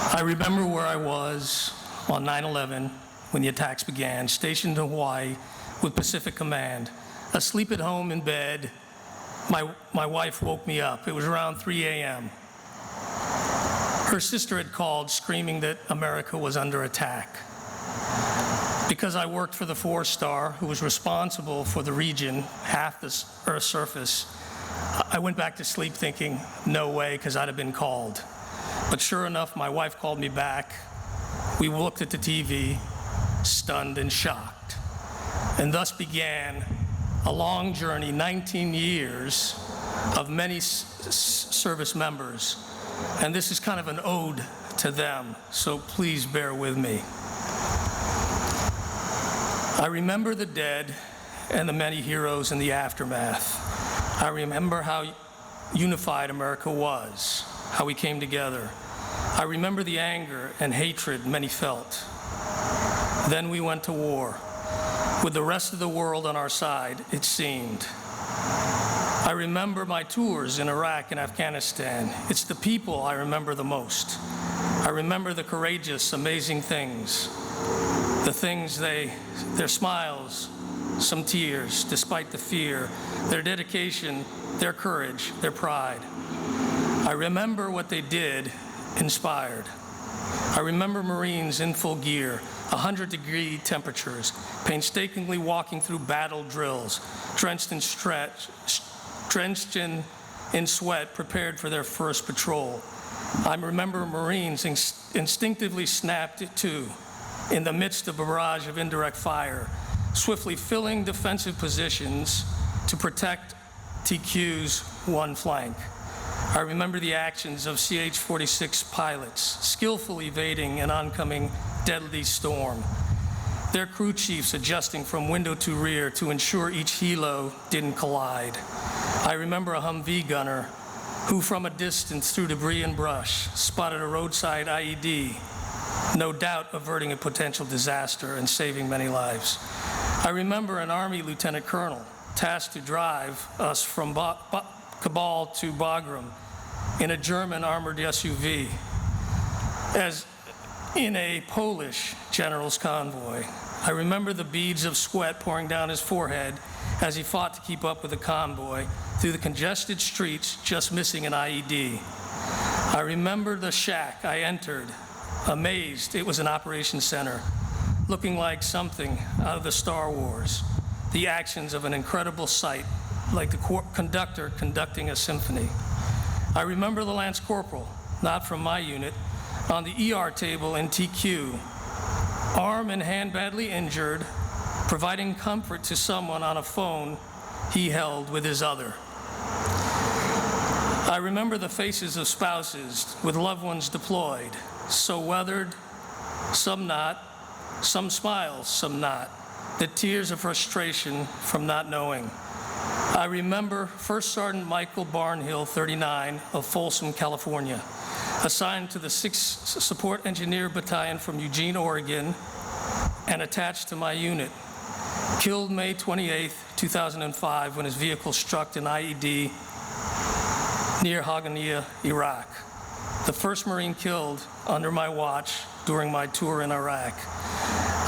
I remember where I was on 9/11 when the attacks began, stationed in Hawaii with Pacific Command. Asleep at home in bed, my wife woke me up. It was around 3 a.m. Her sister had called screaming that America was under attack. Because I worked for the 4-star, who was responsible for the region, half the Earth's surface, I went back to sleep thinking, no way, because I'd have been called. But sure enough, my wife called me back. We looked at the TV, stunned and shocked. And thus began a long journey, 19 years of many service members. And this is kind of an ode to them, so please bear with me. I remember the dead and the many heroes in the aftermath. I remember how unified America was, how we came together. I remember the anger and hatred many felt. Then we went to war, with the rest of the world on our side, it seemed. I remember my tours in Iraq and Afghanistan. It's the people I remember the most. I remember the courageous, amazing things, the things their smiles, some tears, despite the fear, their dedication, their courage, their pride. I remember what they did, inspired. I remember Marines in full gear, 100-degree temperatures, painstakingly walking through battle drills, drenched in sweat, prepared for their first patrol. I remember Marines instinctively snapped to in the midst of a barrage of indirect fire, swiftly filling defensive positions to protect TQ's one flank. I remember the actions of CH-46 pilots, skillfully evading an oncoming deadly storm. Their crew chiefs adjusting from window to rear to ensure each helo didn't collide. I remember a Humvee gunner who from a distance through debris and brush spotted a roadside IED, no doubt averting a potential disaster and saving many lives. I remember an Army lieutenant colonel tasked to drive us from Kabul to Bagram in a German armored SUV, as in a Polish general's convoy. I remember the beads of sweat pouring down his forehead as he fought to keep up with the convoy through the congested streets, just missing an IED. I remember the shack I entered, amazed it was an operations center, looking like something out of the Star Wars, the actions of an incredible sight, like the conductor conducting a symphony. I remember the Lance Corporal, not from my unit, on the ER table in TQ, arm and hand badly injured, providing comfort to someone on a phone he held with his other. I remember the faces of spouses with loved ones deployed, so weathered, some not, some smiles, some not, the tears of frustration from not knowing. I remember First Sergeant Michael Barnhill, 39, of Folsom, California, assigned to the 6th Support Engineer Battalion from Eugene, Oregon, and attached to my unit. Killed May 28, 2005, when his vehicle struck an IED near Haghaniya, Iraq. The first Marine killed under my watch during my tour in Iraq.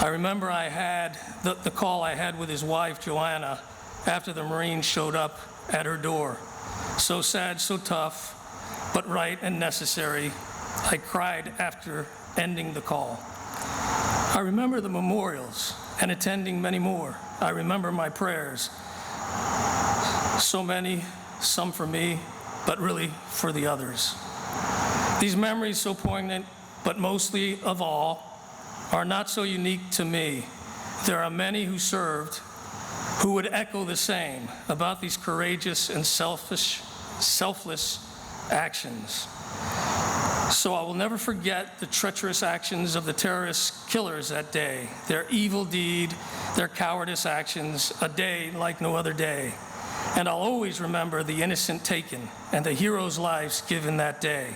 I remember I had the call I had with his wife, Joanna, after the Marines showed up at her door. So sad, so tough, but right and necessary. I cried after ending the call. I remember the memorials and attending many more. I remember my prayers. So many, some for me, but really for the others. These memories so poignant, but mostly of all, are not so unique to me. There are many who served who would echo the same about these courageous and selfless actions. So I will never forget the treacherous actions of the terrorist killers that day, their evil deed, their cowardice actions, a day like no other day. And I'll always remember the innocent taken and the heroes' lives given that day.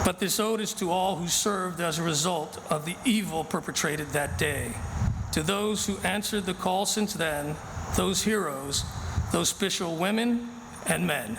But this ode is to all who served as a result of the evil perpetrated that day. To those who answered the call since then, those heroes, those special women and men.